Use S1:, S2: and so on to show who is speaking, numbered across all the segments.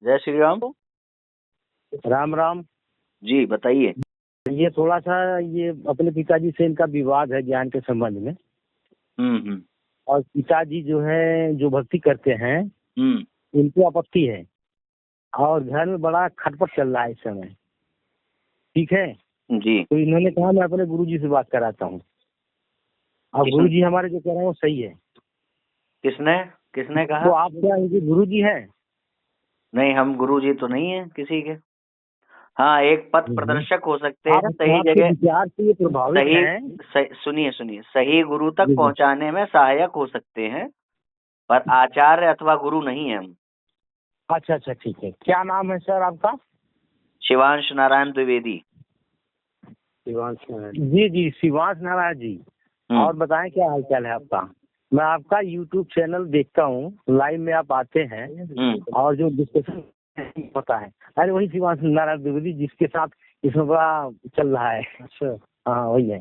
S1: जय श्री राम।
S2: राम राम।
S1: जी बताइए।
S2: ये थोड़ा सा ये अपने पिताजी से इनका विवाद है ज्ञान के संबंध में।
S1: हम्म।
S2: और पिताजी जो है जो भक्ति करते हैं इनको आपत्ति है और घर में बड़ा खटपट चल रहा है इस समय। ठीक है
S1: जी।
S2: तो इन्होंने कहा मैं अपने गुरुजी से बात कराता हूँ। अब गुरुजी हमारे जो कह रहे हैं वो सही है।
S1: किसने किसने कहा?
S2: तो आप क्या इनके गुरुजी हैं?
S1: नहीं, हम गुरुजी तो नहीं है किसी के। हाँ, एक पथ प्रदर्शक हो सकते हैं सही जगह,
S2: विचार से ये प्रभावित
S1: सही सुनिए सही गुरु तक पहुंचाने में सहायक हो सकते हैं, पर आचार्य अथवा गुरु नहीं है हम।
S2: अच्छा अच्छा ठीक है। क्या नाम है सर आपका?
S1: शिवांश नारायण द्विवेदी।
S2: शिवांश नारायण जी जी, शिवांश नारायण जी। और बताएं क्या हालचाल है आपका? मैं आपका यूट्यूब चैनल देखता हूँ, लाइव में आप आते हैं और जो डिस्कशन होता है, अरे वही शिवांश नारायण द्विवेदी जिसके साथ इसमें बड़ा चल रहा है। अच्छा हाँ वही है।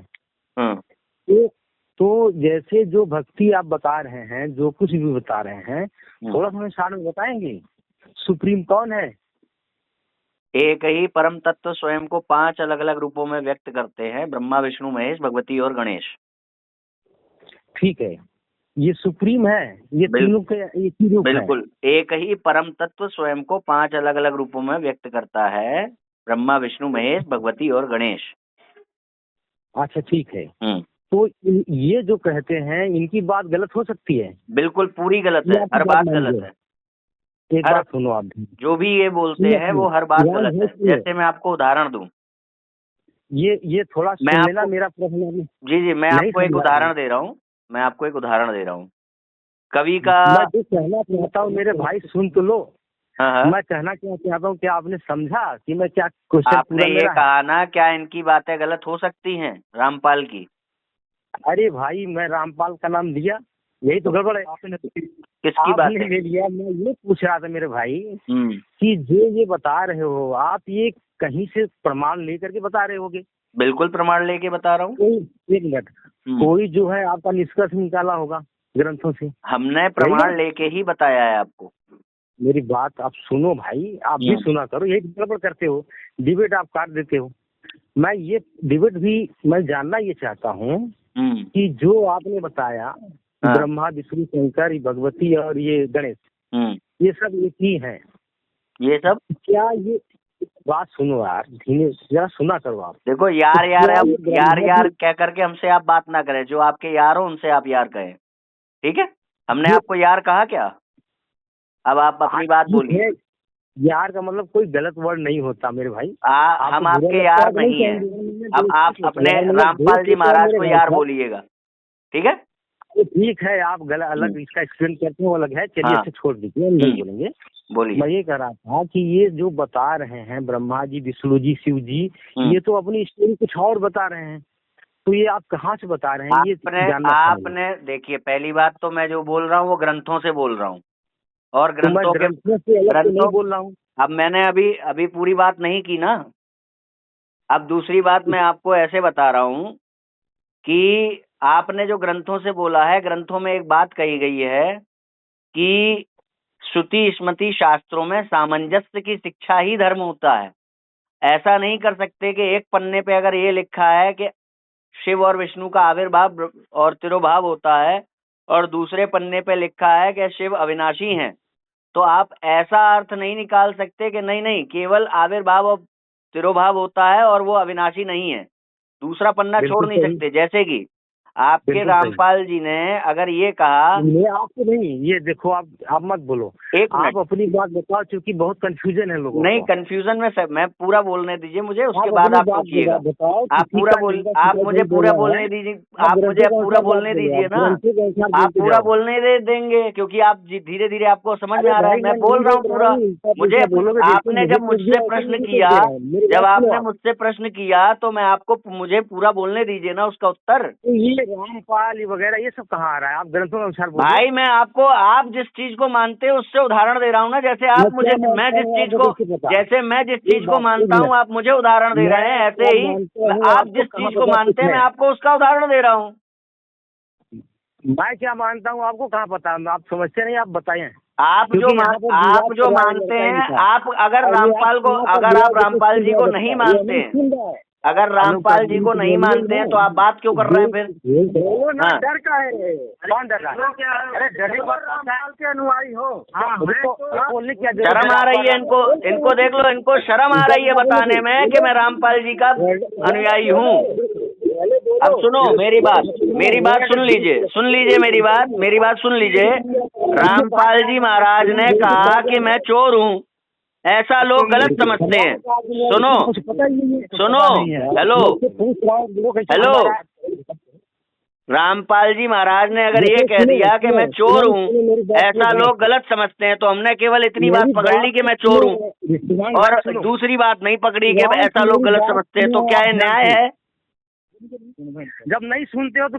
S2: तो जैसे जो भक्ति आप बता रहे हैं, जो कुछ भी बता रहे हैं, थोड़ा सा हमें सार में बताएंगे सुप्रीम कौन है?
S1: एक ही परम तत्व स्वयं को 5 अलग अलग रूपों में व्यक्त करते हैं, ब्रह्मा विष्णु महेश भगवती और गणेश।
S2: ठीक है, ये सुप्रीम है, ये तीनों के एक ही रूप है।
S1: बिल्कुल, एक ही परम तत्व स्वयं को 5 अलग अलग रूपों में व्यक्त करता है, ब्रह्मा विष्णु महेश भगवती और गणेश।
S2: अच्छा ठीक है। तो ये जो कहते हैं इनकी बात गलत हो सकती है? बिल्कुल
S1: पूरी गलत है, हर बात गलत है।
S2: एक बात सुनो आप,
S1: जो भी ये बोलते हैं वो हर बात गलत है। जैसे मैं आपको उदाहरण दूं,
S2: ये थोड़ा सुन लेना मेरा प्रश्न।
S1: जी मैं आपको एक उदाहरण दे रहा हूँ, कवि का।
S2: मैं जो कहना चाहता हूँ मेरे भाई सुन तो लो। मैं कहना क्या चाहता हूँ, क्या आपने समझा कि मैं क्या क्वेश्चन?
S1: आपने ये कहा ना, क्या इनकी बातें गलत हो सकती हैं रामपाल की?
S2: अरे भाई मैं रामपाल का नाम दिया, यही तो गड़बड़ है।
S1: किसकी बात
S2: ले लिया? मैं ये पूछ रहा था मेरे भाई कि जो ये बता रहे हो आप, ये कहीं से प्रमाण लेकर के बता रहे होगे?
S1: बिल्कुल प्रमाण लेके बता रहा हूँ।
S2: एक मिनट, कोई जो है आपका निष्कर्ष निकाला होगा ग्रंथों से?
S1: हमने प्रमाण लेके ही बताया है आपको।
S2: मेरी बात आप सुनो भाई, आप भी सुना करो, यही गड़बड़ करते हो, डिबेट आप काट देते हो। मैं ये डिबेट भी मैं जानना ये चाहता हूँ कि जो आपने बताया ब्रह्मा विष्णु शंकर भगवती और ये गणेश, ये सब एक ही है। ये सब क्या? ये बात सुनो यार, धीरे जरा सुना करो आप।
S1: देखो यार यार कह करके हमसे आप बात ना करें, जो आपके यार हो उनसे आप यार कहें, ठीक है? हमने आपको यार कहा क्या? अब आप अपनी बात बोलिए।
S2: यार का मतलब कोई गलत वर्ड नहीं होता मेरे भाई।
S1: हम आपके यार नहीं है। अब आप अपने रामपाल जी महाराज को यार बोलिएगा, ठीक है? ठीक
S2: है, आप गलत अलग इसका एक्सप्लेन करते हो, अलग है, चलिए इसे छोड़ दीजिए, नहीं बोलेंगे।
S1: बोलिए।
S2: मैं ये कह रहा था कि ये जो बता रहे हैं ब्रह्मा जी विष्णु जी शिव जी, ये तो अपनी स्टोरी कुछ और बता रहे हैं, तो ये आप कहाँ से बता रहे हैं? ये
S1: आपने देखिए, पहली बात तो मैं जो बोल रहा हूँ वो ग्रंथों से बोल रहा हूँ, और ग्रंथों
S2: से नहीं बोल रहा हूँ।
S1: अब मैंने अभी पूरी बात नहीं की ना। अब दूसरी बात मैं आपको ऐसे बता रहा हूँ कि आपने जो ग्रंथों से बोला है, ग्रंथों में एक बात कही गई है कि श्रुति स्मृति शास्त्रों में सामंजस्य की शिक्षा ही धर्म होता है। ऐसा नहीं कर सकते कि एक पन्ने पे अगर ये लिखा है कि शिव और विष्णु का आविर्भाव और तिरोभाव होता है, और दूसरे पन्ने पे लिखा है कि शिव अविनाशी हैं, तो आप ऐसा अर्थ नहीं निकाल सकते कि नहीं केवल आविर्भाव और तिरोभाव होता है और वो अविनाशी नहीं है। दूसरा पन्ना छोड़ नहीं सकते। जैसे कि आपके रामपाल जी ने अगर ये कहा,
S2: आपको नहीं, ये देखो आप मत बोलो, आप अपनी बात बताओ, क्योंकि बहुत कंफ्यूजन है लोगों को।
S1: नहीं, कंफ्यूजन में सब, मैं पूरा बोलने दीजिए मुझे, उसके बाद आप पूछिएगा। आप मुझे पूरा बोलने दीजिए, आप मुझे पूरा बोलने दीजिए ना। आप पूरा बोलने देंगे, क्योंकि आप धीरे धीरे आपको समझ में आ रहा है। मैं बोल रहा हूँ पूरा। मुझे आपने जब मुझसे प्रश्न किया तो मैं आपको, मुझे पूरा बोलने दीजिए ना उसका उत्तर।
S2: रामपाल वगैरह ये सब कहाँ आ रहा है? आप ग्रंथों के अनुसार
S1: भाई मैं आपको, आप जिस चीज को मानते हैं उससे उदाहरण दे रहा हूँ ना। जैसे आप मुझे, मैं जिस चीज को मानता हूँ आप मुझे उदाहरण दे रहे हैं, ऐसे ही आप जिस चीज को मानते हैं मैं आपको उसका उदाहरण दे रहा हूँ।
S2: मैं क्या मानता हूँ आपको कहाँ पता? आप समझते नहीं, आप बताएं।
S1: आप जो मानते हैं, आप अगर रामपाल को, अगर आप रामपाल जी को नहीं मानते हैं, अगर रामपाल जी को नहीं मानते हैं तो आप बात क्यों कर रहे हैं फिर? हाँ,
S2: डर का है, कौन डर रहा है? अरे डरे रामपाल के अनुयायी हो, बोलने क्या
S1: शर्म आ रही है इनको, इनको देख लो, इनको शर्म आ रही है बताने में कि मैं रामपाल जी का अनुयायी हूँ। अब सुनो मेरी बात सुन लीजिए मेरी बात सुन लीजिए। रामपाल जी महाराज ने कहा कि मैं चोर हूँ, ऐसा लोग गलत समझते हैं। सुनो, हेलो, रामपाल जी महाराज ने अगर ये कह दिया कि मैं चोर हूँ, ऐसा लोग गलत समझते हैं, तो हमने केवल इतनी बात पकड़ ली कि मैं चोर हूँ और दूसरी बात नहीं पकड़ी कि ऐसा लोग गलत समझते हैं, तो क्या ये न्याय है?
S2: जब नहीं सुनते हो तो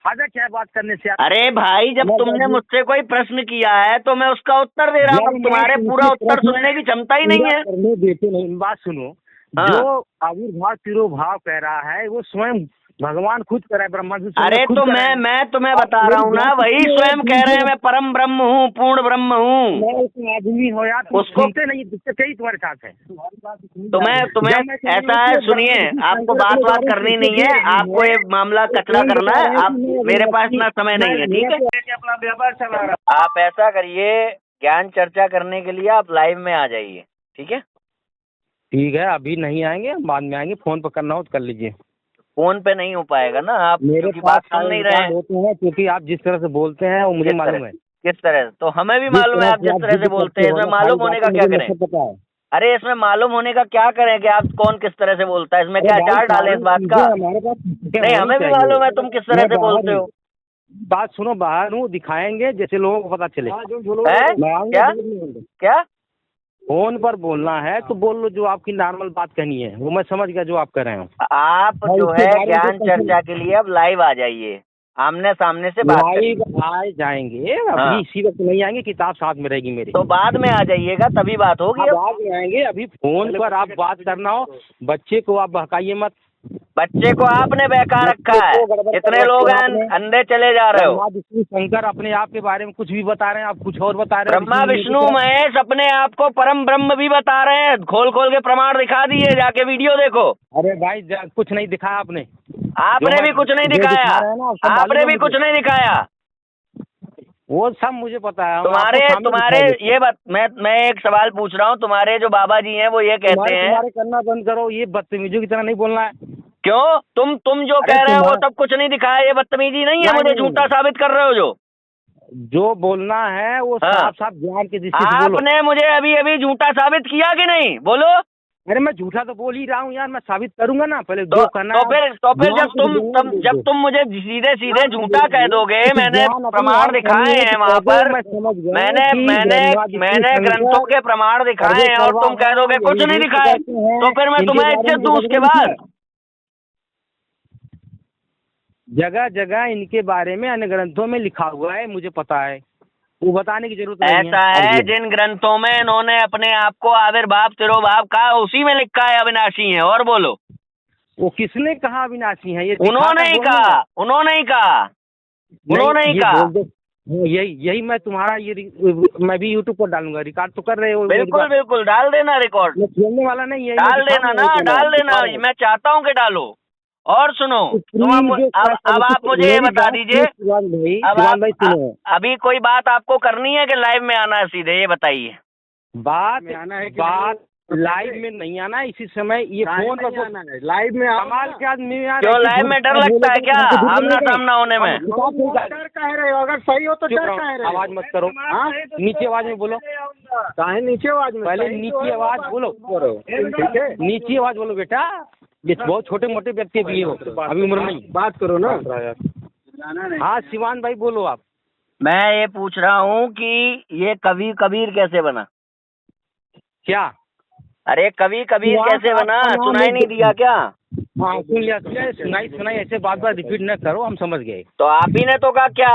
S2: फायदा क्या है बात करने से?
S1: अरे भाई, जब तुमने मुझसे कोई प्रश्न किया है तो मैं उसका उत्तर दे रहा हूँ, तुम्हारे पूरा उत्तर सुनने की क्षमता ही नहीं है।
S2: देते नहीं, बात सुनो। जो आविर्भाव तिरोभाव कह रहा है वो स्वयं भगवान खुद कह रहा है, ब्रह्मा जी।
S1: अरे तो मैं तुम्हें बता रहा हूँ ना, वही स्वयं कह रहे हैं मैं परम ब्रह्म हूँ, पूर्ण ब्रह्म हूँ।
S2: आदमी हो यार, उसको नहीं कई तुम्हारे साथ है।
S1: तुम्हें ऐसा है, सुनिए, आपको बात करनी नहीं है, आपको ये मामला कचरा करना है, आप, मेरे पास इतना समय नहीं है, ठीक है?
S2: अपना व्यापार चला रहा।
S1: आप ऐसा करिए, ज्ञान चर्चा करने के लिए आप लाइव में आ जाइए, ठीक है?
S2: ठीक है, अभी नहीं आएंगे, बाद में आएंगे। फोन पर करना हो तो कर लीजिए।
S1: फोन पे नहीं हो पाएगा ना, आप मेरी बात सुन नहीं रहे हैं।
S2: होते हैं क्योंकि आप जिस तरह से बोलते हैं वो मुझे मालूम है।
S1: किस तरह? तो हमें भी मालूम है आप जिस तरह से बोलते हैं, इसमें मालूम होने का क्या करें? अरे इसमें मालूम होने का क्या करें कि आप कौन किस तरह से बोलता है, इसमें क्या चार डाले इस बात का? नहीं, हमें भी मालूम है तुम किस तरह से बोलते हो।
S2: बात सुनो, बाहर हूँ, दिखाएंगे जैसे लोगों को पता चले।
S1: क्या
S2: फोन पर बोलना है तो बोल लो, जो आपकी नॉर्मल बात कहनी है वो मैं समझ गया जो आप कर रहे हो।
S1: आप जो है ज्ञान चर्चा के लिए अब लाइव आ जाइए, आमने सामने से बात
S2: लाइव आ जाएंगे। अभी इसी वक्त नहीं आएंगे, किताब साथ में रहेगी मेरी।
S1: तो बाद में आ जाइएगा, तभी बात होगी।
S2: बाद में आएंगे, अभी फोन पर आप बात करना हो। बच्चे को आप बहकाइए मत।
S1: बच्चे को आपने बहका रखा है, इतने लोग हैं, अंधे चले जा रहे हो।
S2: शंकर अपने आप के बारे में कुछ भी बता रहे हैं, आप कुछ और बता रहे हैं।
S1: ब्रह्मा विष्णु महेश अपने आप को परम ब्रह्म भी बता रहे हैं, खोल खोल के प्रमाण दिखा दिए, जाके वीडियो देखो।
S2: अरे भाई कुछ नहीं दिखाया आपने
S1: भी कुछ नहीं दिखाया, आपने भी कुछ नहीं दिखाया।
S2: वो सब मुझे पता है।
S1: तुम्हारे ये बात, मैं एक सवाल पूछ रहा हूँ, तुम्हारे जो बाबा जी हैं वो ये कहते हैं,
S2: तुम्हारे करना बंद करो, ये बदतमीजों की तरह नहीं बोलना है।
S1: क्यों? तुम जो कह रहे हो वो सब कुछ नहीं दिखाया, ये बदतमीजी नहीं है? मुझे झूठा साबित कर रहे हो। जो
S2: बोलना है वो साफ साफ ज्ञान के दृष्टि से बोलो।
S1: आपने मुझे अभी झूठा साबित किया कि नहीं? बोलो।
S2: अरे मैं झूठा तो बोल ही रहा हूँ यार, मैं साबित करूंगा ना पहले। जो करना
S1: तो फिर जब तुम मुझे सीधे सीधे झूठा कह दोगे, मैंने प्रमाण दिखाए हैं वहाँ पर, मैंने ग्रंथों के प्रमाण दिखाए हैं और तुम कह दोगे कुछ नहीं दिखाए, तो फिर मैं तुम्हें इज्जत दूं उसके बाद?
S2: जगह जगह इनके बारे में अन्य ग्रंथों में लिखा हुआ है, मुझे पता है, वो बताने की जरूरत नहीं है।
S1: ऐसा है, जिन ग्रंथों में इन्होंने अपने आप को आविर्भाव तिरोभाव कहा, उसी में लिखा है अविनाशी है। और बोलो।
S2: वो किसने कहा अविनाशी है? ये
S1: उन्होंने ही कहा, उन्होंने ही कहा।
S2: यही मैं तुम्हारा मैं भी यूट्यूब पर डालूंगा, रिकॉर्ड तो कर रहे हो।
S1: बिल्कुल डाल देना, रिकॉर्ड
S2: खेलने वाला नहीं है,
S1: डाल देना। मैं चाहता हूँ कि डालो। और सुनो, अब आप मुझे ये बता दीजिए, अभी कोई बात आपको करनी है कि लाइव में आना है सीधे? ये बताइए।
S2: बात लाइव में नहीं आना, इसी समय ये फोन पर आना है। लाइव में कमाल के आदमी।
S1: क्यों लाइव में डर लगता है क्या आमना सामना होने में?
S2: डर कह रहे हो? अगर सही हो तो डर कह रहे हो। आवाज मत करो, नीचे आवाज में बोलो। काहे नीचे आवाज में? पहले नीचे आवाज बोलो, ठीक है? नीचे आवाज बोलो बेटा, ये बहुत छोटे मोटे व्यक्ति भी हो, अभी उम्र नहीं। बात करो ना। हाँ शिवान भाई बोलो आप।
S1: मैं ये पूछ रहा हूँ कि ये कवि कबीर कैसे बना?
S2: क्या?
S1: अरे कवि कबीर कैसे बना? सुनाई नहीं दिया क्या?
S2: हाँ सुन लिया, सुनाई। ऐसे बात रिपीट न करो, हम समझ गए।
S1: तो आप ही ने तो कहा क्या?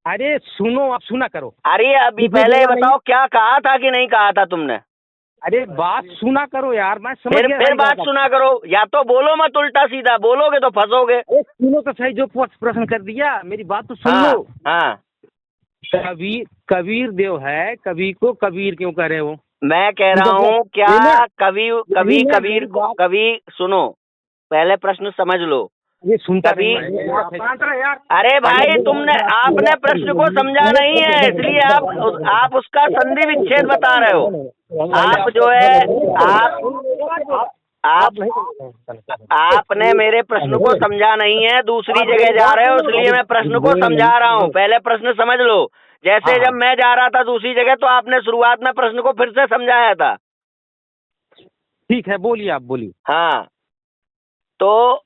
S2: अरे सुनो, आप सुना करो।
S1: अरे अभी पहले ये बताओ, क्या कहा था कि नहीं कहा था तुमने?
S2: अरे बात सुना करो यार, मैं समझ गया।
S1: फिर बात सुना करो, या तो बोलो मत, उल्टा सीधा बोलोगे तो फंसोगे।
S2: सुनो तो सही, जो प्रश्न कर दिया, मेरी बात तो सुन लो।
S1: हाँ
S2: कबीर देव है, कवि को कबीर क्यों कह रहे हो?
S1: मैं कह रहा हूँ क्या कवि सुनो, पहले प्रश्न समझ लो।
S2: ये सुनता
S1: कभी
S2: यार।
S1: अरे भाई आपने प्रश्न को समझा नहीं है, इसलिए आप उसका संधि विच्छेद बता रहे हो। आप जो है आपने मेरे प्रश्न को समझा नहीं है, दूसरी जगह जा रहे हो, इसलिए मैं प्रश्न को समझा रहा हूँ। पहले प्रश्न समझ लो। जैसे जब मैं जा रहा था दूसरी जगह तो आपने शुरुआत में प्रश्न को फिर से समझाया था।
S2: ठीक है, बोलिए, आप बोलिए।
S1: हाँ, तो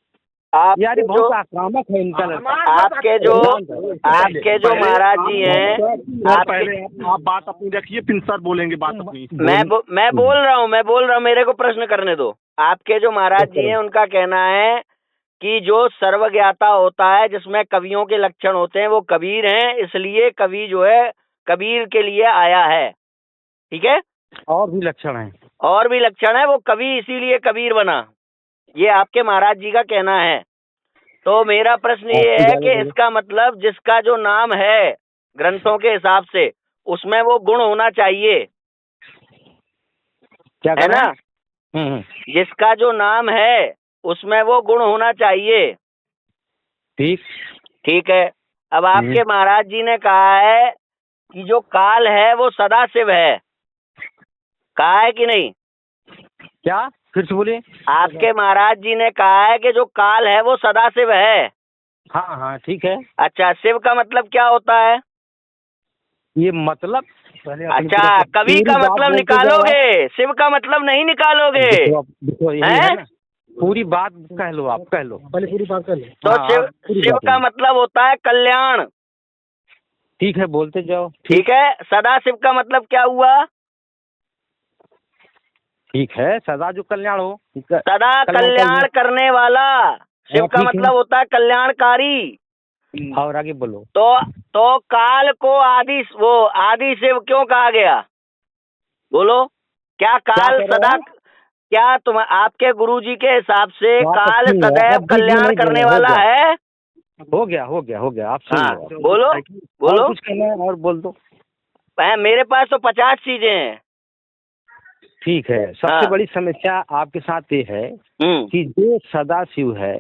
S1: आप
S2: यार बहुत आक्रामक है इनका।
S1: आपके जो महाराज जी हैं,
S3: आप बात अपनी रखिए, फिर सर बोलेंगे बात अपनी।
S1: मैं बोल रहा हूँ, मेरे को प्रश्न करने दो। आपके जो महाराज जी हैं उनका कहना है कि जो सर्वज्ञाता होता है, जिसमें कवियों के लक्षण होते हैं, वो कबीर हैं, इसलिए कवि जो है कबीर के लिए आया है। ठीक है,
S2: और भी लक्षण है,
S1: वो कवि इसीलिए कबीर बना। ये आपके महाराज जी का कहना है। तो मेरा प्रश्न ये है कि इसका मतलब जिसका जो नाम है ग्रंथों के हिसाब से, उसमें वो गुण होना चाहिए,
S2: क्या
S1: है ना? जिसका जो नाम है उसमें वो गुण होना चाहिए। ठीक है। अब आपके महाराज जी ने कहा है कि जो काल है वो सदाशिव है, कहा है कि नहीं?
S2: क्या? फिर से बोलिए।
S1: आपके महाराज जी ने कहा है कि जो काल है वो सदाशिव है।
S2: हाँ, ठीक है।
S1: अच्छा, शिव का मतलब क्या होता है?
S2: ये मतलब
S1: अच्छा, कवि का मतलब निकालोगे, शिव का मतलब नहीं निकालोगे?
S2: पूरी बात कह लो, आप कह लो, पहले पूरी बात कह लो।
S1: तो शिव का मतलब होता है कल्याण।
S2: ठीक है, बोलते जाओ।
S1: ठीक है, सदाशिव का मतलब क्या हुआ?
S2: ठीक है, सदा जो कल्याण हो,
S1: सदा कल्याण करने वाला। शिव का मतलब होता है कल्याणकारी।
S2: और आगे बोलो।
S1: तो काल को आदि शिव क्यों कहा गया? बोलो, क्या काल सदा, क्या आपके गुरुजी के हिसाब से काल सदैव कल्याण करने वाला है?
S2: हो गया आप सुन।
S1: बोलो
S2: कुछ कहना है और बोल दो।
S1: मेरे पास तो 50 चीजें हैं।
S2: ठीक है, सबसे बड़ी समस्या आपके साथ ये है कि जो सदाशिव है,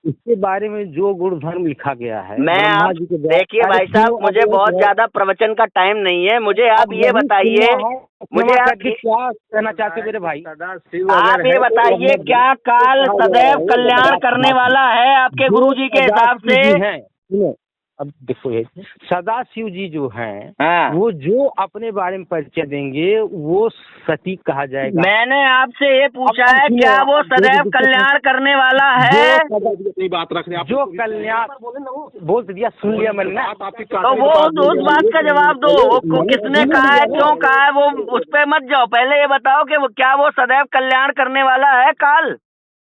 S2: उसके बारे में जो गुण धर्म लिखा गया है,
S1: देखिए भाई साहब, मुझे बहुत ज्यादा प्रवचन का टाइम नहीं है, मुझे आप ये बताइए,
S2: क्या कहना चाहते मेरे भाई?
S1: आप ये बताइए, क्या काल सदैव कल्याण करने वाला है आपके गुरुजी के हिसाब से?
S2: अब देखो, सदाशिव जी जो हैं, वो जो अपने बारे में परिचय देंगे वो सटीक कहा जाएगा।
S1: मैंने आपसे ये पूछा है, क्या वो सदैव कल्याण करने वाला है?
S3: बात रख रहे,
S2: जो कल्याण बोल दिया, सुन लिया मैंने।
S1: तो वो उस बात का जवाब दो, वो किसने कहा है, क्यों कहा है, वो उस पे मत जाओ। पहले ये बताओ कि क्या वो सदैव कल्याण करने वाला है काल?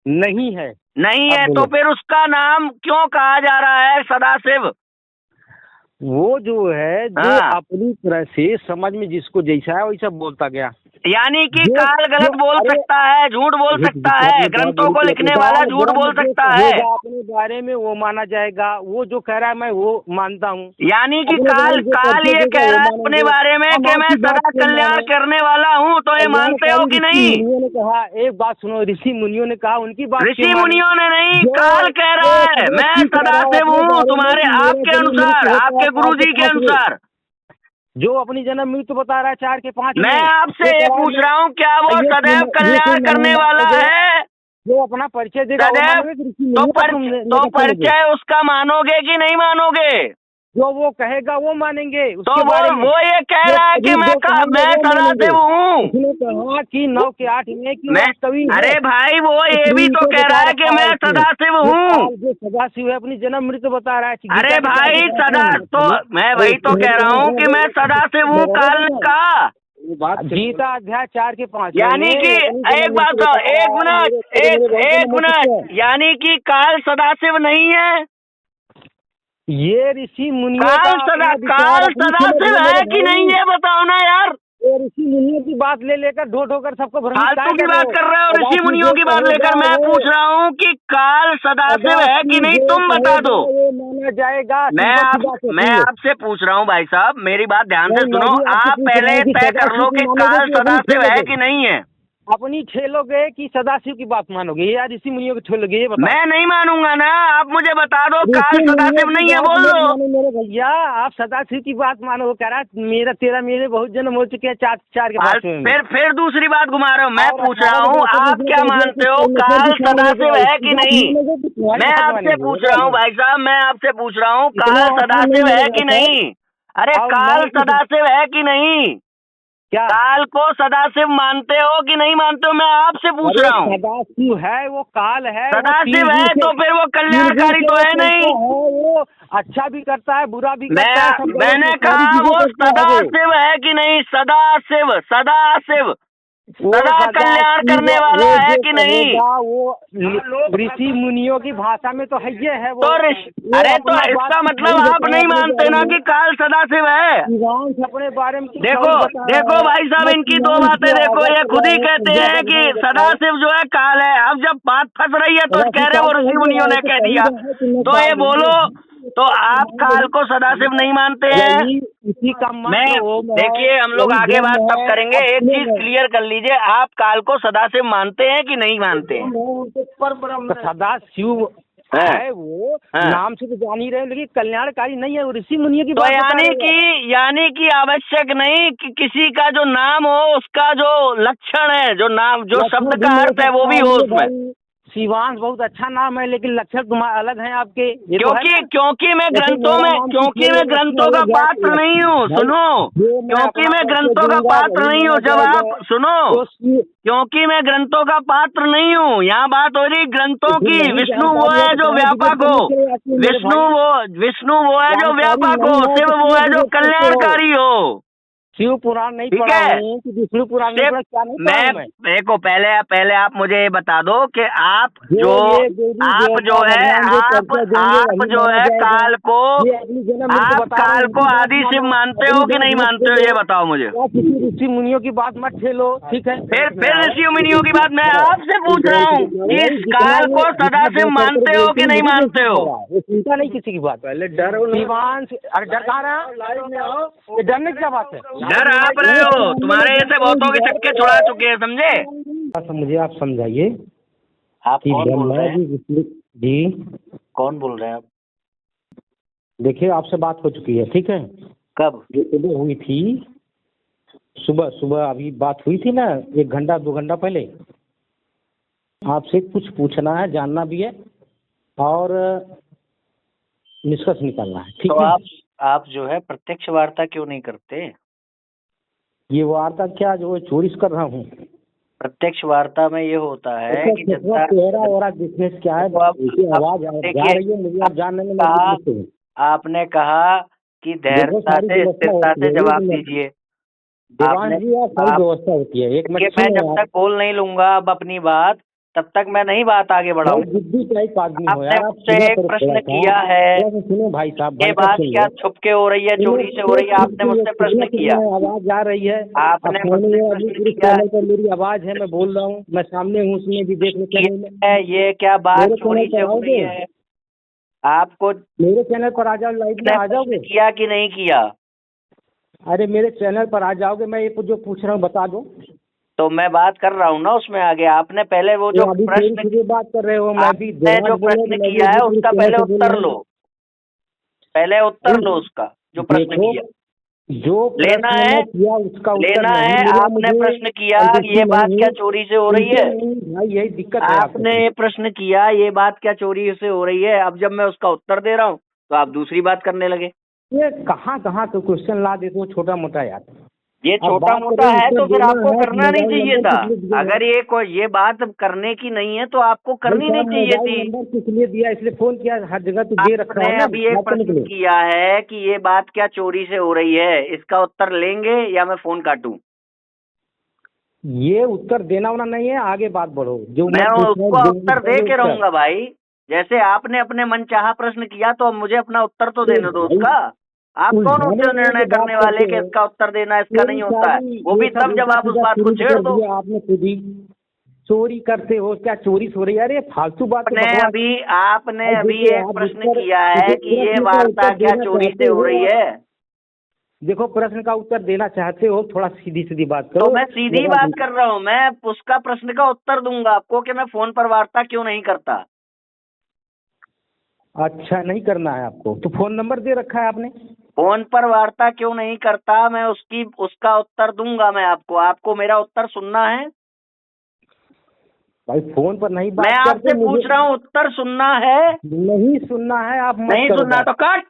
S2: नहीं है।
S1: तो फिर उसका नाम क्यों कहा जा रहा है सदाशिव?
S2: वो जो है, जो अपनी तरह से समझ में जिसको जैसा है वैसा बोलता गया।
S1: यानी कि काल गलत बोल सकता है, झूठ बोल सकता है, ग्रंथों को लिखने वाला झूठ बोल सकता है।
S2: अपने बारे में वो माना जाएगा, वो जो कह रहा है मैं वो मानता हूँ।
S1: यानी कि काल ये कह रहा है अपने बारे में कि मैं सदा कल्याण करने वाला हूँ, तो ये मानते हो कि नहीं?
S2: मुनियों ने कहा, एक बात सुनो, ऋषि मुनियों ने कहा, उनकी बात
S1: ऋषि मुनियों ने नहीं, काल कह रहा है मैं सदाशिव हूँ तुम्हारे, आपके अनुसार, आपके गुरुजी के अनुसार,
S2: जो अपनी जन्म मृत्यु बता रहा है 4 के 5।
S1: मैं आपसे ये पूछ रहा हूँ, क्या वो सदैव कल्याण करने वाला है?
S2: जो अपना परिचय देगा
S1: तो परिचय उसका मानोगे कि नहीं मानोगे?
S2: जो वो कहेगा वो मानेंगे।
S1: तो वो ये कह रहा है कि मैं सदाशिव हूँ।
S2: उसने कहा कि 9 के 8 में कि
S1: मैं
S2: कवि।
S1: अरे भाई, वो ये भी तो कह रहा है कि मैं सदाशिव हूँ।
S2: जो सदाशिव है अपनी जन्म मृत्यु बता रहा है।
S1: अरे भाई तो मैं वही तो कह रहा हूँ कि मैं सदाशिव हूँ, काल का।
S2: गीता अध्याय 4 के 5।
S1: यानी कि एक बात, एक मिनट, यानी कि काल सदाशिव नहीं है?
S2: ये ऋषि मुनियों
S1: काल सदाशिव है कि नहीं, ये बताओ ना यार।
S2: ये ऋषि मुनियों की बात ले लेकर ढो ढोकर सबको भ्रमित
S1: फालतू की बात कर रहे हो। ऋषि मुनियों की बात लेकर मैं पूछ रहा हूँ कि काल सदाशिव है कि नहीं, तुम बता दो।
S2: माना जाएगा।
S1: मैं आपसे पूछ रहा हूँ भाई साहब, मेरी बात ध्यान से सुनो। आप पहले तय कर लो कि काल सदाशिव है कि नहीं है।
S2: अपनी ठेलोगे कि सदाशिव की बात मानोगे या ऋषि मुनियों की ठेलोगे, ये बताओ।
S1: मैं नहीं मानूंगा ना, आप मुझे बता दो काल सदाशिव नहीं है, बोल दो।
S2: मेरे भैया आप सदाशिव की बात मानो, कह रहा मेरे बहुत जन्म हो चुके हैं, चार के पास में।
S1: फिर दूसरी बात घुमा रहे हो। मैं पूछ रहा हूँ आप क्या मानते हो, काल सदाशिव है कि नहीं। मैं आपसे पूछ रहा हूँ भाई साहब, मैं आपसे पूछ रहा हूँ काल सदाशिव है कि नहीं। अरे काल सदाशिव है कि नहीं,
S2: क्या
S1: काल को सदाशिव मानते हो कि नहीं मानते हो, मैं आपसे पूछ रहा हूँ।
S2: सदाशिव है वो काल है,
S1: सदाशिव है तो फिर वो कल्याणकारी तो है नहीं।
S2: वो अच्छा भी करता है बुरा भी करता है।
S1: मैंने कहा वो सदाशिव है कि नहीं, सदाशिव सदाशिव सदा कल्याण करने वाला है कि नहीं।
S2: वो ऋषि मुनियों की भाषा में तो है, ये है वो।
S1: तो अरे तो इसका मतलब आप नहीं मानते ना कि काल सदाशिव है।
S2: अपने बारे में
S1: देखो भाई साहब, इनकी दो बातें देखो। ये खुद ही कहते हैं कि सदाशिव जो है काल है, अब जब बात फंस रही है तो कह रहे वो ऋषि मुनियों ने कह दिया। तो ये बोलो, तो आप काल को सदाशिव नहीं मानते हैं। मैं देखिए, हम लोग आगे बात तब करेंगे। एक चीज क्लियर कर लीजिए, आप काल को सदाशिव मानते हैं कि नहीं मानते हैं।
S2: सदाशिव है वो, नाम से तो जान ही रहे, लेकिन कल्याणकारी नहीं है, वो ऋषि मुनियों की
S1: तो यानी कि आवश्यक नहीं कि किसी का जो नाम हो उसका जो लक्षण है, जो नाम, जो शब्द का अर्थ है वो भी हो उसमें।
S2: शिवांश बहुत अच्छा नाम है, लेकिन लक्षण तुम्हारे अलग हैं आपके।
S1: क्योंकि मैं ग्रंथों का पात्र नहीं हूँ। सुनो, क्योंकि मैं ग्रंथों का पात्र नहीं हूँ। जब आप सुनो, क्योंकि मैं ग्रंथों का पात्र नहीं हूँ, यहाँ बात हो रही ग्रंथों की। विष्णु वो है जो व्यापक हो, विष्णु वो है जो व्यापक हो, शिव वो है जो कल्याणकारी हो।
S2: शिव पुराण नहीं पढ़ा हूँ कि विष्णु पुराण नहीं पढ़ा, क्या नहीं पढ़ा मैं।
S1: देखो, पहले आप मुझे ये बता दो कि आप जो है काल को, आप काल को आदि शिव मानते हो कि नहीं मानते हो, ये बताओ मुझे।
S2: ऋषि मुनियों की बात मत ठेलो, ठीक है।
S1: फिर ऋषि मुनियों की बात मैं आपसे पूछ रहा हूँ कि इस काल को सदाशिव मानते हो कि नहीं मानते हो।
S2: चिंता नहीं किसी की बात, पहले डर अरे डर कहाँ रहा, डरने की क्या बात है।
S1: डर आप रहे हो, तुम्हारे ऐसे बहुतों के चक्के छुड़ा चुके हैं, समझे।
S2: मुझे आप समझाइए,
S1: आप कौन बोल रहे हैं
S2: जी?
S1: कौन बोल रहे हैं आप?
S2: देखिए, आपसे बात हो चुकी है, ठीक है।
S1: कब?
S2: सुबह हुई थी, सुबह अभी बात हुई थी ना, 1 घंटा 2 घंटा पहले। आपसे कुछ पूछना है, जानना भी है और निष्कर्ष निकालना है, ठीक है।
S1: आप जो है प्रत्यक्ष वार्ता क्यों नहीं करते?
S2: ये वार्ता क्या जो चोरी कर रहा हूँ?
S1: प्रत्यक्ष वार्ता में ये होता है कि
S2: क्या है, आवाज जा रही है मुझे, आप जानने में।
S1: आपने कहा कि धैर्यता से, स्थिरता से जवाब दीजिए।
S2: व्यवस्था होती है।
S1: मैं जब तक बोल नहीं लूंगा अब अपनी बात, तब तक मैं नहीं बात आगे बढ़ाऊंगा। आपने मुझसे एक प्रश्न किया है,
S2: सुनो भाई साहब,
S1: ये बात क्या छुपके हो रही है, चोरी से हो रही है, आपने मुझसे प्रश्न किया।
S2: आवाज आ रही है,
S1: आपने
S2: मेरी आवाज है, मैं बोल रहा हूँ, मैं सामने हूँ, उसमें भी देख लेते।
S1: ये क्या बात चोरी से हो रही है? आपको
S2: मेरे चैनल पर आ जाओ, लाइव में आ जाओगे?
S1: किया कि नहीं किया?
S2: अरे मेरे चैनल पर आ जाओगे, मैं ये जो पूछ रहा हूँ बता दो।
S1: तो मैं बात कर रहा हूँ ना उसमें आगे। आपने पहले वो जो प्रश्न
S2: बात कर रहे हो, मैं भी
S1: जो प्रश्न किया है उसका पहले उत्तर लो, उसका जो प्रश्न किया,
S2: जो
S1: लेना है
S2: उसका
S1: लेना है। आपने प्रश्न किया ये बात क्या चोरी से हो रही है,
S2: यही दिक्कत है।
S1: आपने ये प्रश्न किया ये बात क्या चोरी से हो रही है। अब जब मैं उसका उत्तर दे रहा हूँ तो आप दूसरी बात करने लगे।
S2: ये कहाँ तो क्वेश्चन ला देते हो छोटा मोटा यार।
S1: ये छोटा मोटा है तो फिर आपको करना नहीं चाहिए था। अगर ये बात करने की नहीं है तो आपको करनी नहीं चाहिए थी।
S2: इसलिए दिया, इसलिए फोन किया, हर जगह तो दे रखा है।
S1: अभी एक प्रश्न किया है कि ये बात क्या चोरी से हो रही है, इसका उत्तर लेंगे या मैं फोन काटूं?
S2: ये उत्तर देना होना नहीं है, आगे बात बढ़ो। जो
S1: मैं उसको उत्तर दे के रहूंगा भाई। जैसे आपने अपने मनचाहा प्रश्न किया तो अब मुझे अपना उत्तर तो देने दो उसका। आप कौन होते हो निर्णय करने वाले कि इसका उत्तर देना इसका नहीं होता है? वो भी तब जब आप उस बात को छेड़ दो।
S2: आपने खुद ही चोरी करते हो, क्या चोरी हो रही है? अरे फालतू बात।
S1: आपने अभी एक प्रश्न किया है कि ये वार्ता क्या चोरी से हो रही है?
S2: देखो, प्रश्न का उत्तर देना चाहते हो, थोड़ा सीधी सीधी बात करो।
S1: तो मैं सीधी बात कर रहा हूँ, मैं उसका प्रश्न का उत्तर दूंगा आपको कि मैं फोन पर वार्ता क्यों नहीं करता।
S2: अच्छा, नहीं करना है आपको? तो फोन नंबर दे रखा है आपने।
S1: फोन पर वार्ता क्यों नहीं करता, मैं उसका उत्तर दूंगा मैं आपको। आपको मेरा उत्तर सुनना है?
S2: भाई फोन पर नहीं बात
S1: मैं आपसे पूछ रहा हूँ, उत्तर सुनना है?
S2: नहीं सुनना है, आप मत
S1: नहीं
S2: करो
S1: सुनना
S2: बात।
S1: तो कट।